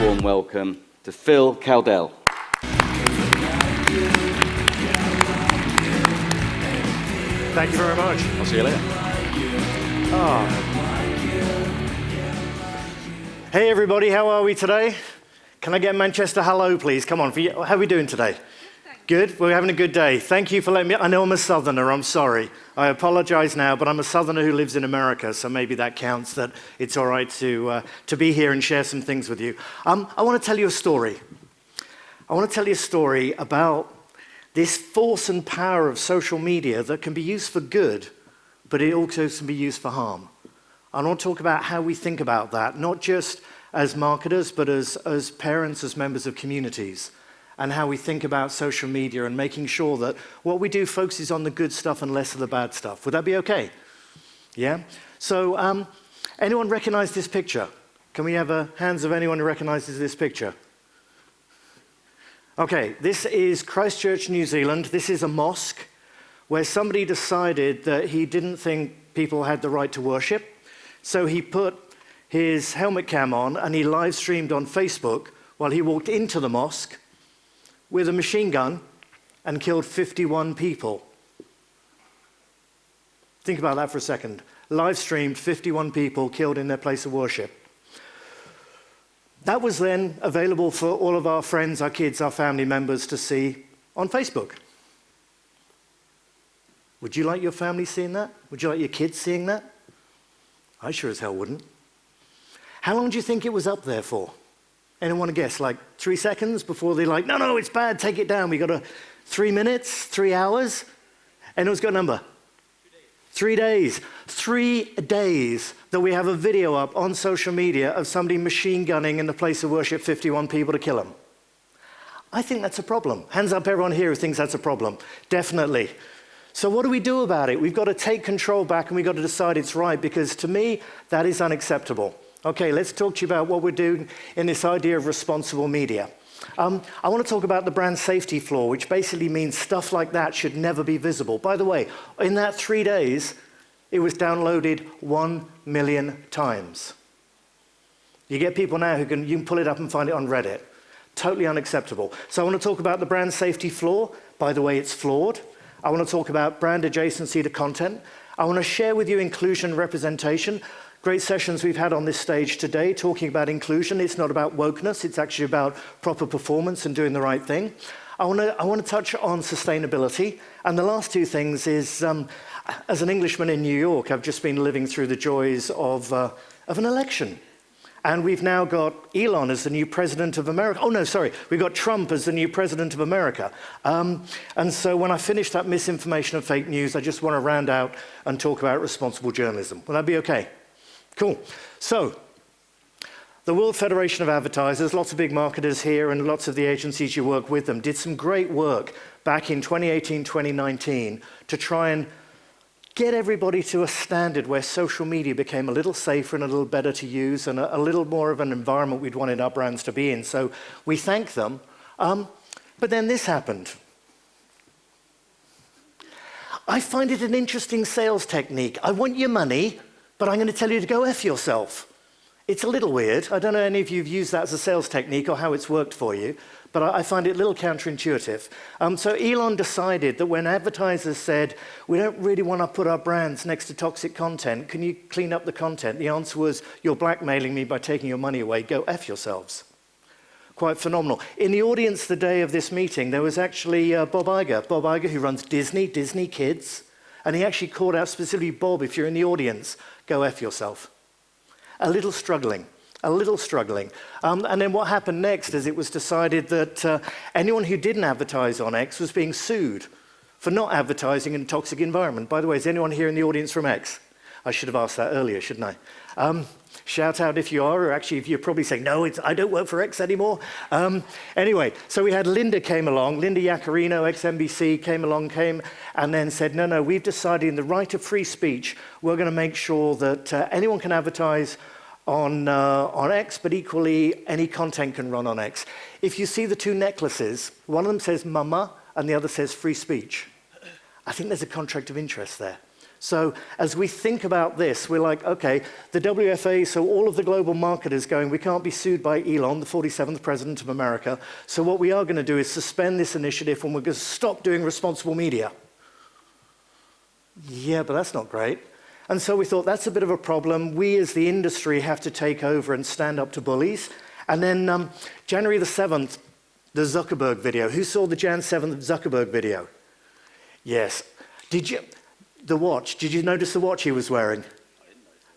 warm welcome to Phil Cowdell. Thank you very much. I'll see you later. Hey everybody, how are we today? Can I get Manchester hello, please? Come on, how are we doing today? Good? We're having a good day. Thank you for letting me. I know I'm a southerner, I'm sorry. I apologize now, but I'm a southerner who lives in America, so maybe that counts, that it's all right to be here and share some things with you. I want to tell you a story. I want to tell you a story about this force and power of social media that can be used for good, but it also can be used for harm. I want to talk about how we think about that, not just as marketers, but as parents, as members of communities, and how we think about social media and making sure that what we do focuses on the good stuff and less of the bad stuff. Would that be okay? Yeah? So, anyone recognize this picture? Can we have hands of anyone who recognizes this picture? Okay, this is Christchurch, New Zealand. This is a mosque where somebody decided that he didn't think people had the right to worship. So he put his helmet cam on and he live streamed on Facebook while he walked into the mosque with a machine gun and killed 51 people. Think about that for a second. Live streamed, 51 people killed in their place of worship. That was then available for all of our friends, our kids, our family members to see on Facebook. Would you like your family seeing that? Would you like your kids seeing that? I sure as hell wouldn't. How long do you think it was up there for? Anyone want to guess? Like 3 seconds before they're like, no, it's bad, take it down. We got 3 minutes, 3 hours. Anyone's got a number? 3 days. 3 days that we have a video up on social media of somebody machine gunning in the place of worship 51 people to kill them. I think that's a problem. Hands up everyone here who thinks that's a problem. Definitely. So what do we do about it? We've got to take control back and we've got to decide it's right, because to me, that is unacceptable. Okay, let's talk to you about what we're doing in this idea of responsible media. I want to talk about the brand safety flaw, which basically means stuff like that should never be visible. By the way, in that 3 days, it was downloaded 1 million times. You get people now you can pull it up and find it on Reddit. Totally unacceptable. So I want to talk about the brand safety flaw. By the way, it's flawed. I want to talk about brand adjacency to content. I want to share with you inclusion and representation. Great sessions we've had on this stage today talking about inclusion. It's not about wokeness, it's actually about proper performance and doing the right thing. I want to touch on sustainability. And the last two things is, as an Englishman in New York, I've just been living through the joys of an election. And we've now got Elon as the new president of America. Oh, no, sorry. We've got Trump as the new president of America. And so when I finish that misinformation and fake news, I just want to round out and talk about responsible journalism. Will that be okay? Cool. So, the World Federation of Advertisers, lots of big marketers here and lots of the agencies you work with them, did some great work back in 2018, 2019 to try and get everybody to a standard where social media became a little safer and a little better to use and a little more of an environment we'd wanted our brands to be in. So we thank them. But then this happened. I find it an interesting sales technique. I want your money, but I'm going to tell you to go F yourself. It's a little weird. I don't know any of you have used that as a sales technique or how it's worked for you, but I find it a little counterintuitive. So Elon decided that when advertisers said, we don't really want to put our brands next to toxic content, can you clean up the content? The answer was, you're blackmailing me by taking your money away, go F yourselves. Quite phenomenal. In the audience the day of this meeting, there was actually Bob Iger. Bob Iger, who runs Disney Kids, and he actually called out specifically, Bob, if you're in the audience, go F yourself. A little struggling. And then what happened next is it was decided that anyone who didn't advertise on X was being sued for not advertising in a toxic environment. By the way, is anyone here in the audience from X? I should have asked that earlier, shouldn't I? Shout out if you are, or actually if you're probably saying, no, I don't work for X anymore. Anyway, so we had Linda came along, Linda Yaccarino, ex-NBC, came and then said, no, we've decided in the right of free speech, we're going to make sure that anyone can advertise on X, but equally any content can run on X. If you see the two necklaces, one of them says mama and the other says free speech. I think there's a contract of interest there. So as we think about this, we're like, okay, the WFA, so all of the global marketers going, we can't be sued by Elon, the 47th president of America. So what we are going to do is suspend this initiative and we're going to stop doing responsible media. Yeah, but that's not great. And so we thought that's a bit of a problem. We as the industry have to take over and stand up to bullies. And then January the 7th, the Zuckerberg video. Who saw the Jan 7th Zuckerberg video? Yes. The watch, did you notice the watch he was wearing?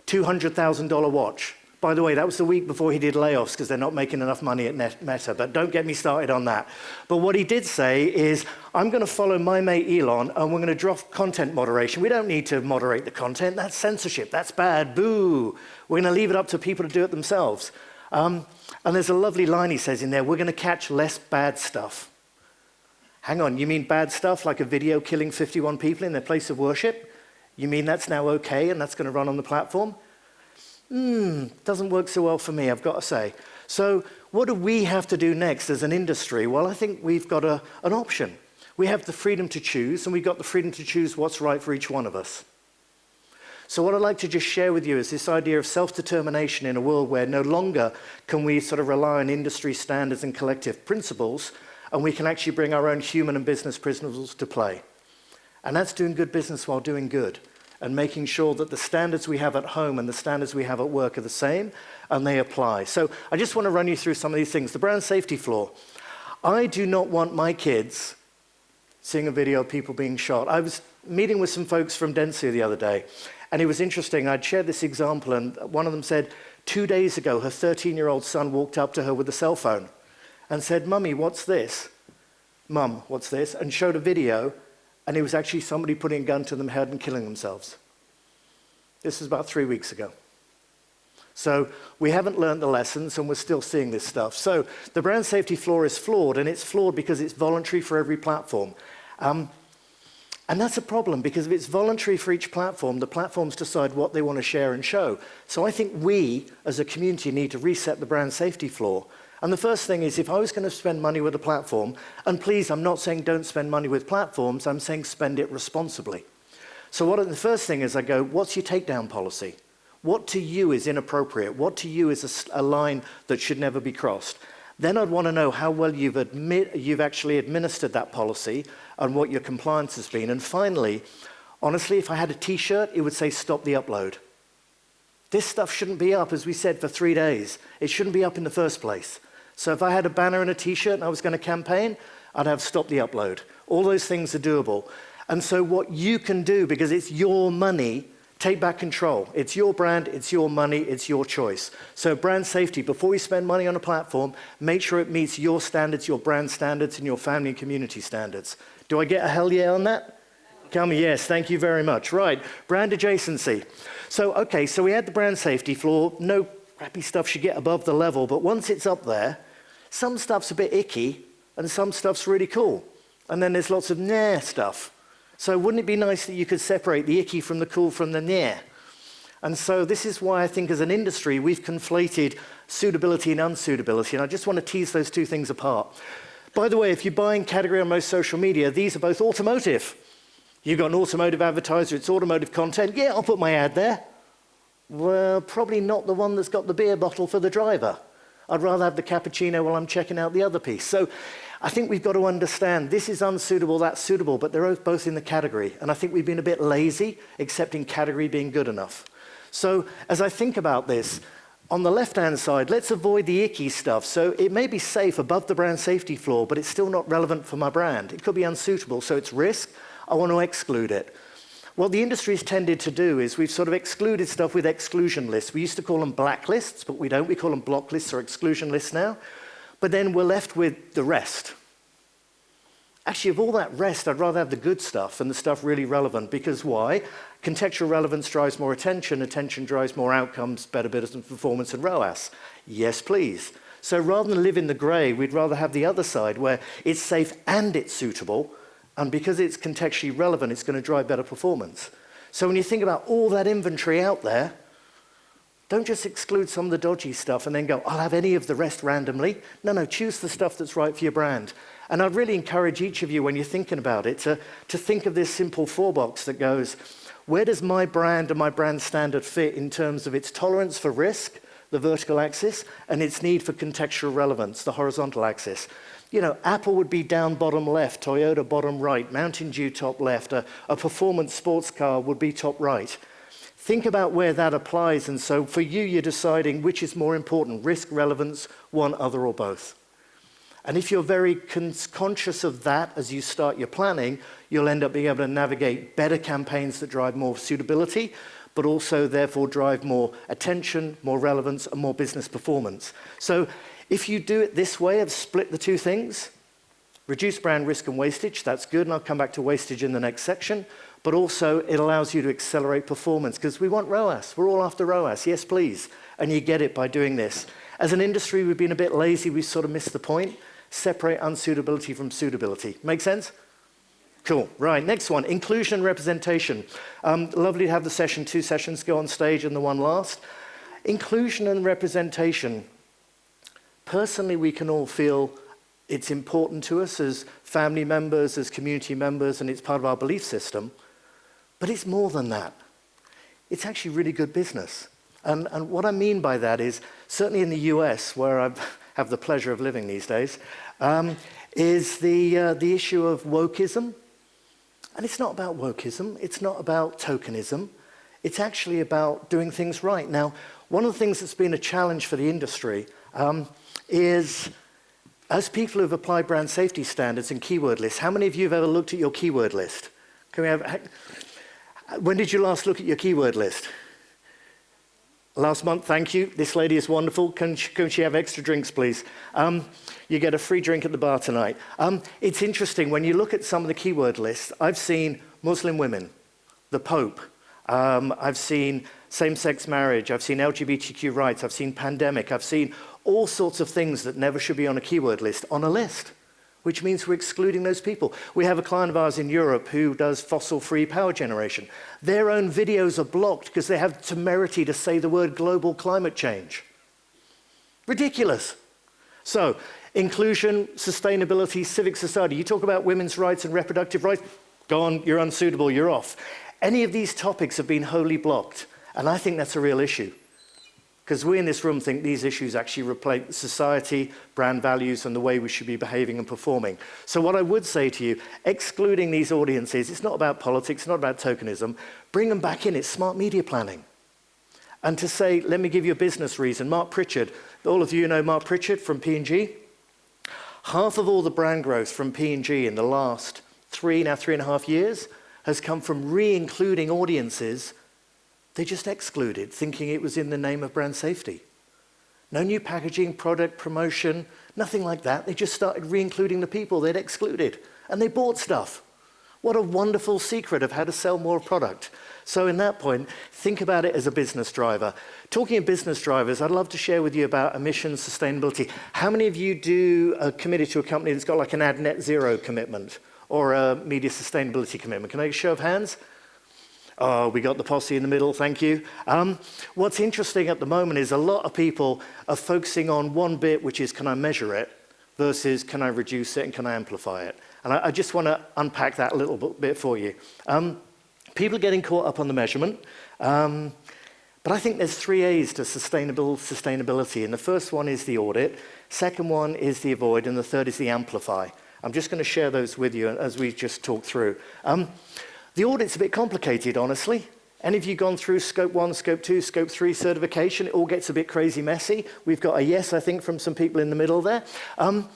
$200,000 watch. By the way, that was the week before he did layoffs because they're not making enough money at Meta, but don't get me started on that. But what he did say is, I'm going to follow my mate Elon and we're going to drop content moderation. We don't need to moderate the content. That's censorship. That's bad. Boo. We're going to leave it up to people to do it themselves. And there's a lovely line he says in there, we're going to catch less bad stuff. Hang on, you mean bad stuff like a video killing 51 people in their place of worship? You mean that's now okay and that's going to run on the platform? Doesn't work so well for me, I've got to say. So what do we have to do next as an industry? Well, I think we've got an option. We have the freedom to choose, and we've got the freedom to choose what's right for each one of us. So what I'd like to just share with you is this idea of self-determination in a world where no longer can we sort of rely on industry standards and collective principles, and we can actually bring our own human and business principles to play. And that's doing good business while doing good, and making sure that the standards we have at home and the standards we have at work are the same, and they apply. So I just want to run you through some of these things. The brand safety flaw. I do not want my kids seeing a video of people being shot. I was meeting with some folks from Dentsu the other day, and it was interesting. I'd shared this example, and one of them said, 2 days ago, her 13-year-old son walked up to her with a cell phone and said, Mummy, what's this? Mum, what's this? And showed a video, and it was actually somebody putting a gun to their head and killing themselves. This was about 3 weeks ago. So we haven't learned the lessons, and we're still seeing this stuff. So the brand safety flaw is flawed, and it's flawed because it's voluntary for every platform. And that's a problem, because if it's voluntary for each platform, the platforms decide what they want to share and show. So I think we, as a community, need to reset the brand safety flaw. And the first thing is, if I was going to spend money with a platform, and please, I'm not saying don't spend money with platforms, I'm saying spend it responsibly. So the first thing is I go, what's your takedown policy? What to you is inappropriate? What to you is a line that should never be crossed? Then I'd want to know how well you've actually administered that policy and what your compliance has been. And finally, honestly, if I had a T-shirt, it would say stop the upload. This stuff shouldn't be up, as we said, for 3 days. It shouldn't be up in the first place. So if I had a banner and a T-shirt and I was going to campaign, I'd have stop the upload. All those things are doable. And so what you can do, because it's your money, take back control. It's your brand, it's your money, it's your choice. So brand safety, before you spend money on a platform, make sure it meets your standards, your brand standards, and your family and community standards. Do I get a hell yeah on that? Come, yes, thank you very much. Right, brand adjacency. So, okay, so we had the brand safety flaw. No crappy stuff should get above the level, but once it's up there, some stuff's a bit icky, and some stuff's really cool. And then there's lots of nah stuff. So wouldn't it be nice that you could separate the icky from the cool from the nah? And so this is why I think as an industry, we've conflated suitability and unsuitability, and I just want to tease those two things apart. By the way, if you're buying category on most social media, these are both automotive. You've got an automotive advertiser, it's automotive content. Yeah, I'll put my ad there. Well, probably not the one that's got the beer bottle for the driver. I'd rather have the cappuccino while I'm checking out the other piece. So I think we've got to understand this is unsuitable, that's suitable, but they're both in the category. And I think we've been a bit lazy accepting category being good enough. So as I think about this, on the left-hand side, let's avoid the icky stuff. So it may be safe above the brand safety flaw, but it's still not relevant for my brand. It could be unsuitable, so it's risk. I want to exclude it. What the industry's tended to do is we've sort of excluded stuff with exclusion lists. We used to call them blacklists, but we don't. We call them block lists or exclusion lists now. But then we're left with the rest. Actually, of all that rest, I'd rather have the good stuff and the stuff really relevant. Because why? Contextual relevance drives more attention. Attention drives more outcomes, better business performance, and ROAS. Yes, please. So rather than live in the gray, we'd rather have the other side where it's safe and it's suitable. And because it's contextually relevant, it's going to drive better performance. So when you think about all that inventory out there, don't just exclude some of the dodgy stuff and then go, I'll have any of the rest randomly. No, choose the stuff that's right for your brand. And I'd really encourage each of you, when you're thinking about it, to think of this simple 4-box that goes, Where does my brand and my brand standard fit in terms of its tolerance for risk, the vertical axis, and its need for contextual relevance, the horizontal axis? You know, Apple would be down bottom left, Toyota bottom right, Mountain Dew top left, a performance sports car would be top right. Think about where that applies, and so for you, you're deciding which is more important, risk, relevance, one, other, or both. And if you're very conscious of that as you start your planning, you'll end up being able to navigate better campaigns that drive more suitability, but also therefore drive more attention, more relevance, and more business performance. So if you do it this way, of split the two things, reduce brand risk and wastage, that's good, and I'll come back to wastage in the next section, but also it allows you to accelerate performance, because we want ROAS. We're all after ROAS, yes please, and you get it by doing this. As an industry, we've been a bit lazy, we've sort of missed the point. Separate unsuitability from suitability. Make sense? Cool. Right, next one, inclusion and representation. Lovely to have the session, 2 sessions go on stage and the one last. Inclusion and representation. Personally, we can all feel it's important to us as family members, as community members, and it's part of our belief system. But it's more than that. It's actually really good business. And what I mean by that is, certainly in the US, where I have the pleasure of living these days, is the issue of wokeism. And it's not about wokeism, it's not about tokenism, it's actually about doing things right. Now, one of the things that's been a challenge for the industry is, as people who've applied brand safety standards and keyword lists, how many of you have ever looked at your keyword list? When did you last look at your keyword list? Last month, thank you. This lady is wonderful. Can she have extra drinks, please? You get a free drink at the bar tonight. It's interesting, when you look at some of the keyword lists, I've seen Muslim women, the Pope, I've seen same-sex marriage, I've seen LGBTQ rights, I've seen pandemic, I've seen all sorts of things that never should be on a keyword list, on a list, which means we're excluding those people. We have a client of ours in Europe who does fossil-free power generation. Their own videos are blocked because they have temerity to say the word global climate change. Ridiculous. So, inclusion, sustainability, civic society. You talk about women's rights and reproductive rights, go on, you're unsuitable, you're off. Any of these topics have been wholly blocked, and I think that's a real issue. Because we in this room think these issues actually reflect society, brand values, and the way we should be behaving and performing. So what I would say to you, excluding these audiences, it's not about politics, it's not about tokenism, bring them back in, it's smart media planning. And to say, let me give you a business reason, Mark Pritchard, all of you know Mark Pritchard from P&G. Half of all the brand growth from P&G in the last 3.5 years has come from re-including audiences they just excluded, thinking it was in the name of brand safety. No new packaging, product promotion, nothing like that. They just started re-including the people they'd excluded, and they bought stuff. What a wonderful secret of how to sell more product. So in that point, think about it as a business driver. Talking of business drivers, I'd love to share with you about emissions sustainability. How many of you are committed to a company that's got like an ad net zero commitment or a media sustainability commitment? Can I get a show of hands? Oh, we got the posse in the middle, thank you. What's interesting at the moment is a lot of people are focusing on one bit, which is, can I measure it, versus can I reduce it and can I amplify it? And I just want to unpack that a little bit for you. People are getting caught up on the measurement, but I think there's 3 A's to sustainability, and the first one is the audit, second one is the avoid, and the third is the amplify. I'm just going to share those with you as we just talk through. The audit's a bit complicated, honestly. Any of you gone through Scope 1, Scope 2, Scope 3 certification? It all gets a bit crazy messy. We've got a yes, I think, from some people in the middle there. And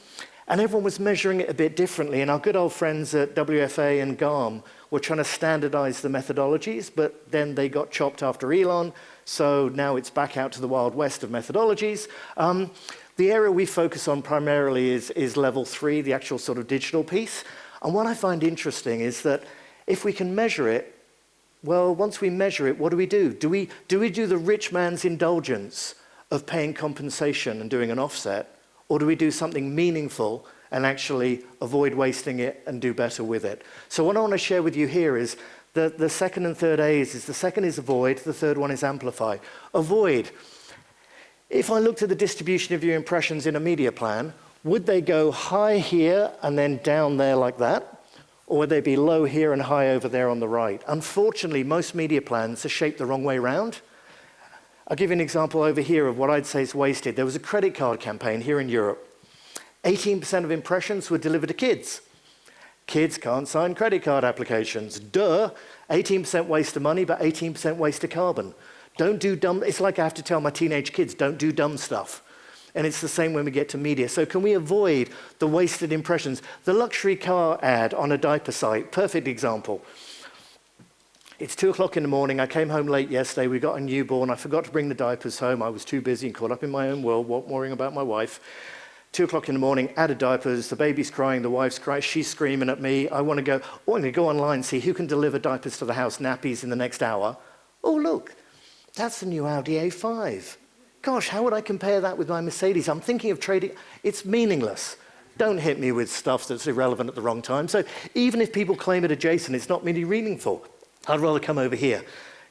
everyone was measuring it a bit differently. And our good old friends at WFA and GARM were trying to standardize the methodologies, but then they got chopped after Elon, so now it's back out to the Wild West of methodologies. The area we focus on primarily is level 3, the actual sort of digital piece. And what I find interesting is that if we can measure it, well, once we measure it, what do we do? Do we do the rich man's indulgence of paying compensation and doing an offset? Or do we do something meaningful and actually avoid wasting it and do better with it? So what I want to share with you here is the second and third A's. The second is avoid, the third one is amplify. Avoid. If I looked at the distribution of your impressions in a media plan, would they go high here and then down there like that? or would they be low here and high over there on the right? Unfortunately, most media plans are shaped the wrong way around. I'll give you an example over here of what I'd say is wasted. There was a credit card campaign here in Europe. 18% of impressions were delivered to kids. Kids can't sign credit card applications. Duh, 18% waste of money, but 18% waste of carbon. Don't do dumb, it's like I have to tell my teenage kids, don't do dumb stuff. And it's the same when we get to media. So can we avoid the wasted impressions? The luxury car ad on a diaper site, perfect example. It's 2 o'clock in the morning, I came home late yesterday, we got a newborn, I forgot to bring the diapers home, I was too busy and caught up in my own world, worrying about my wife. 2 o'clock in the morning, out of diapers, the baby's crying, the wife's crying, she's screaming at me, I want to go online and see who can deliver diapers to the house, nappies in the next hour. Oh look, that's the new Audi A5. Gosh, how would I compare that with my Mercedes? I'm thinking of trading. It's meaningless. Don't hit me with stuff that's irrelevant at the wrong time. So even if people claim it adjacent, it's not really meaningful. I'd rather come over here.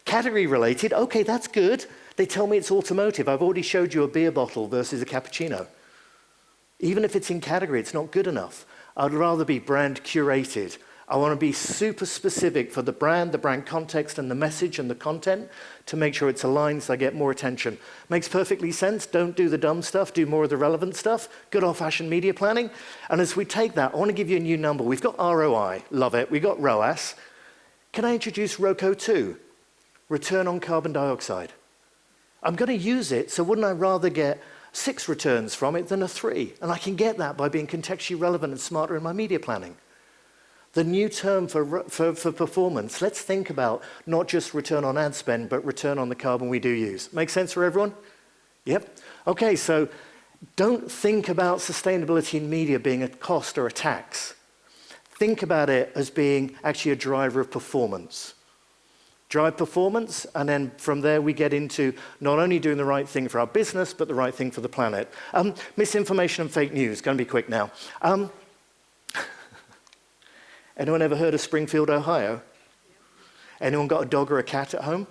Category related, okay, that's good. They tell me it's automotive. I've already showed you a beer bottle versus a cappuccino. Even if it's in category, it's not good enough. I'd rather be brand curated. I want to be super specific for the brand context, and the message and the content to make sure it's aligned so I get more attention. Makes perfectly sense. Don't do the dumb stuff. Do more of the relevant stuff. Good old-fashioned media planning. And as we take that, I want to give you a new number. We've got ROI. Love it. We've got ROAS. Can I introduce ROCO 2? Return on carbon dioxide. I'm going to use it, so wouldn't I rather get 6 returns from it than a 3? And I can get that by being contextually relevant and smarter in my media planning. The new term for performance, let's think about not just return on ad spend, but return on the carbon we do use. Make sense for everyone? Yep. Okay, so don't think about sustainability in media being a cost or a tax. Think about it as being actually a driver of performance. Drive performance, and then from there we get into not only doing the right thing for our business, but the right thing for the planet. Misinformation and fake news, going to be quick now. Anyone ever heard of Springfield, Ohio? Anyone got a dog or a cat at home?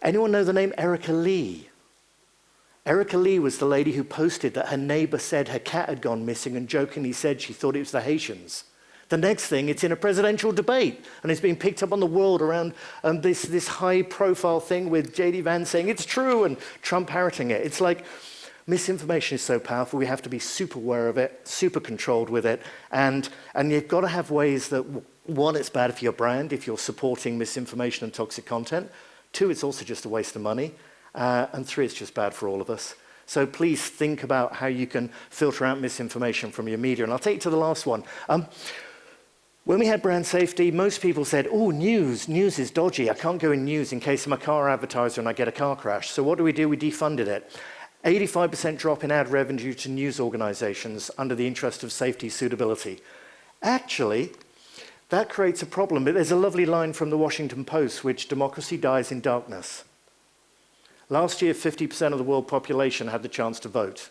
Anyone know the name Erica Lee? Erica Lee was the lady who posted that her neighbor said her cat had gone missing and jokingly said she thought it was the Haitians. The next thing, it's in a presidential debate, and it's being picked up on the world around this high-profile thing with J.D. Vance saying it's true and Trump parroting it. It's like, misinformation is so powerful, we have to be super aware of it, super controlled with it, and you've got to have ways that, one, it's bad for your brand if you're supporting misinformation and toxic content. 2, it's also just a waste of money. And 3, it's just bad for all of us. So please think about how you can filter out misinformation from your media. And I'll take you to the last one. When we had brand safety, most people said, oh, news is dodgy. I can't go in news in case I'm a car advertiser and I get a car crash. So what do? We defunded it. 85% drop in ad revenue to news organizations under the interest of safety suitability. Actually, that creates a problem. But there's a lovely line from the Washington Post, which democracy dies in darkness. Last year, 50% of the world population had the chance to vote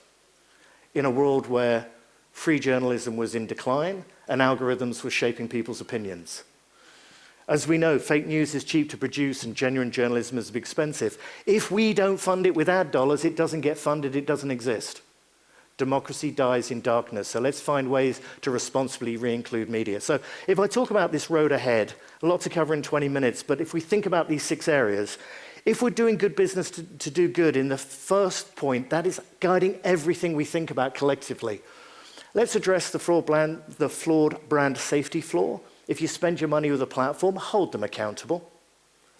in a world where free journalism was in decline and algorithms were shaping people's opinions. As we know, fake news is cheap to produce and genuine journalism is expensive. If we don't fund it with ad dollars, it doesn't get funded, it doesn't exist. Democracy dies in darkness, so let's find ways to responsibly re-include media. So if I talk about this road ahead, a lot to cover in 20 minutes, but if we think about these 6 areas, if we're doing good business to do good in the first point, that is guiding everything we think about collectively. Let's address the flawed brand safety flaw. If you spend your money with a platform, hold them accountable.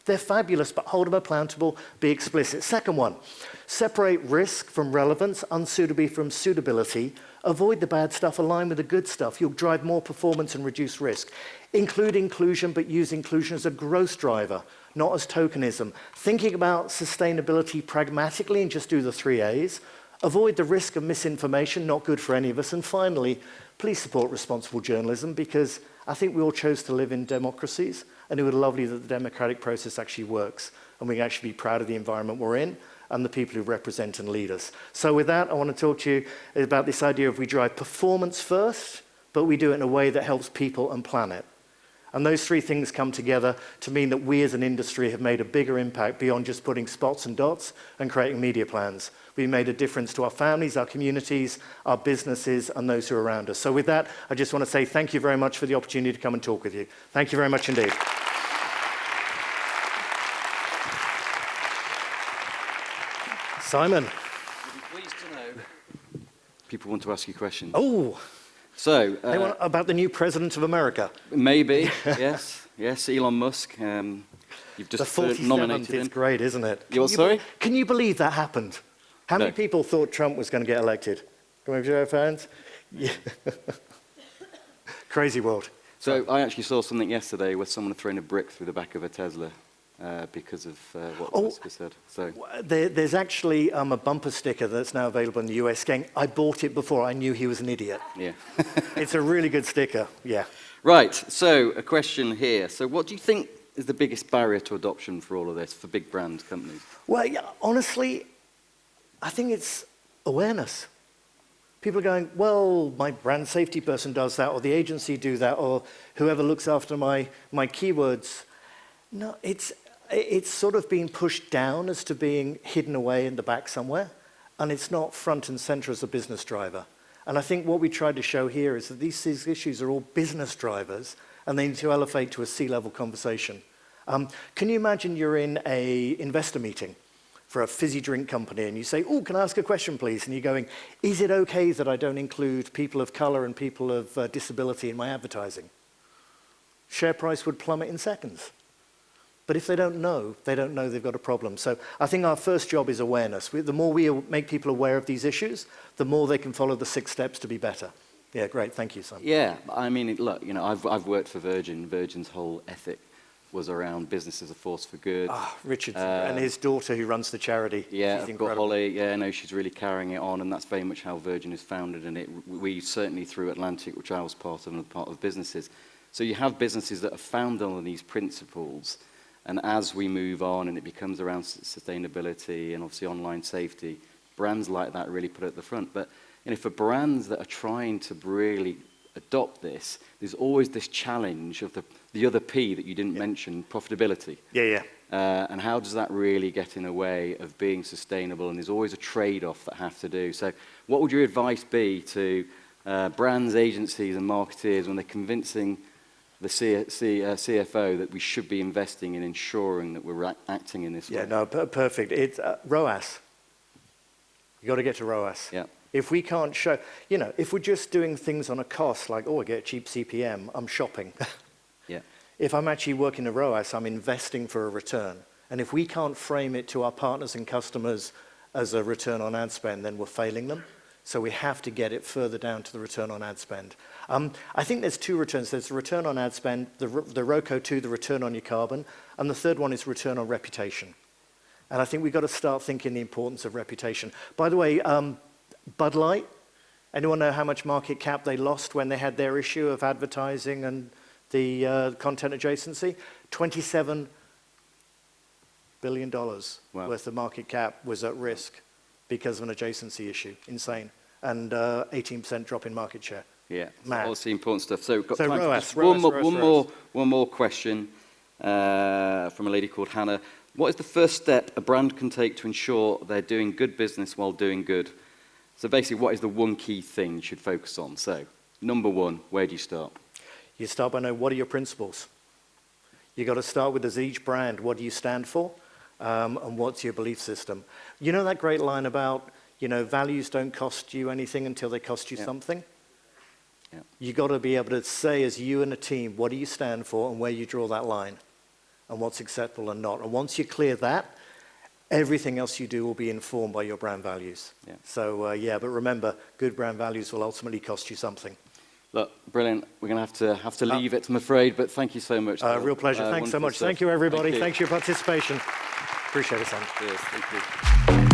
They're fabulous, but hold them accountable, be explicit. Second one, separate risk from relevance, unsuitability from suitability. Avoid the bad stuff, align with the good stuff. You'll drive more performance and reduce risk. Include inclusion, but use inclusion as a growth driver, not as tokenism. Thinking about sustainability pragmatically and just do the 3 A's. Avoid the risk of misinformation, not good for any of us. And finally, please support responsible journalism, because I think we all chose to live in democracies, and it would be lovely that the democratic process actually works, and we can actually be proud of the environment we're in and the people who represent and lead us. So with that, I want to talk to you about this idea of we drive performance first, but we do it in a way that helps people and planet. And those 3 things come together to mean that we as an industry have made a bigger impact beyond just putting spots and dots and creating media plans. we made a difference to our families, our communities, our businesses, and those who are around us. So with that, I just want to say thank you very much for the opportunity to come and talk with you. Thank you very much indeed. Simon. You'll be pleased to know people want to ask you questions. Oh, So, they want about the new president of America. maybe, yes, Elon Musk. You've The just 47th nominated is him. great, isn't it? You what, sorry? Can you believe that happened? How many No. people thought Trump was going to get elected? Can we have your hands? Yeah. Crazy world. So I actually saw something yesterday where someone had thrown a brick through the back of a Tesla because of what Musk has said. So There's actually a bumper sticker that's now available in the US saying, I bought it before I knew he was an idiot. yeah. It's a really good sticker, yeah. Right. So a question here. So what do you think is the biggest barrier to adoption for all of this for big brand companies? Well, yeah, honestly, I think it's awareness. People are going, well, my brand safety person does that, or the agency do that, or whoever looks after my keywords. No, it's sort of being pushed down as to being hidden away in the back somewhere, and it's not front and center as a business driver. And I think what we tried to show here is that these issues are all business drivers, and they need to elevate to a C-level conversation. Can you imagine you're in an investor meeting for a fizzy drink company, and you say, oh, can I ask a question, please? And you're going, is it okay that I don't include people of color and people of disability in my advertising? Share price would plummet in seconds. But if they don't know they've got a problem. So I think our first job is awareness. The more we make people aware of these issues, the more they can follow the 6 steps to be better. Yeah, great. Thank you, Simon. Yeah, I mean, look, you know, I've worked for Virgin. Virgin's whole ethic was around business as a force for good. Richard and his daughter who runs the charity. Yeah, she's I've got incredible. Holly. Yeah, no, she's really carrying it on, and that's very much how Virgin is founded. And we certainly through Atlantic, which I was part of, and part of businesses. So you have businesses that are founded on these principles, and as we move on, and it becomes around sustainability and obviously online safety, brands like that really put it at the front. But you know, for brands that are trying to really adopt this, there's always this challenge of the other P that you didn't mention, profitability. Yeah. And how does that really get in the way of being sustainable? And there's always a trade-off that have to do. So what would your advice be to brands, agencies, and marketeers when they're convincing the CFO that we should be investing in ensuring that we're acting in this way? Yeah, no, perfect. It's ROAS. You got to get to ROAS. Yeah. If we can't show, you know, if we're just doing things on a cost, like, oh, I get a cheap CPM, I'm shopping. Yeah. If I'm actually working a ROAS, I'm investing for a return. And if we can't frame it to our partners and customers as a return on ad spend, then we're failing them. So we have to get it further down to the return on ad spend. I think there's 2 returns. There's the return on ad spend, the ROCO 2, the return on your carbon, and the third one is return on reputation. And I think we've got to start thinking the importance of reputation. By the way, Bud Light, anyone know how much market cap they lost when they had their issue of advertising and the content adjacency? $27 billion worth of market cap was at risk because of an adjacency issue. Insane. And 18% drop in market share. Yeah, Mad. obviously important stuff. So we've got So time ROAS, for just ROAS. one more question from a lady called Hannah. What is the first step a brand can take to ensure they're doing good business while doing good? So basically, what is the one key thing you should focus on? So, number 1, where do you start? You start by knowing what are your principles. You got to start with, as each brand, what do you stand for, and what's your belief system. You know that great line about, you know, values don't cost you anything until they cost you something? Yeah. You got to be able to say, as you and a team, what do you stand for and where you draw that line, and what's acceptable and not. And once you clear that, everything else you do will be informed by your brand values. Yeah. So, but remember, good brand values will ultimately cost you something. Look, brilliant. We're going to have to leave it, I'm afraid, but thank you so much. Real pleasure. Thanks so much. Stuff. Thank you, everybody. Thank you. Thanks for your participation. Appreciate it, Sam. Cheers. Thank you.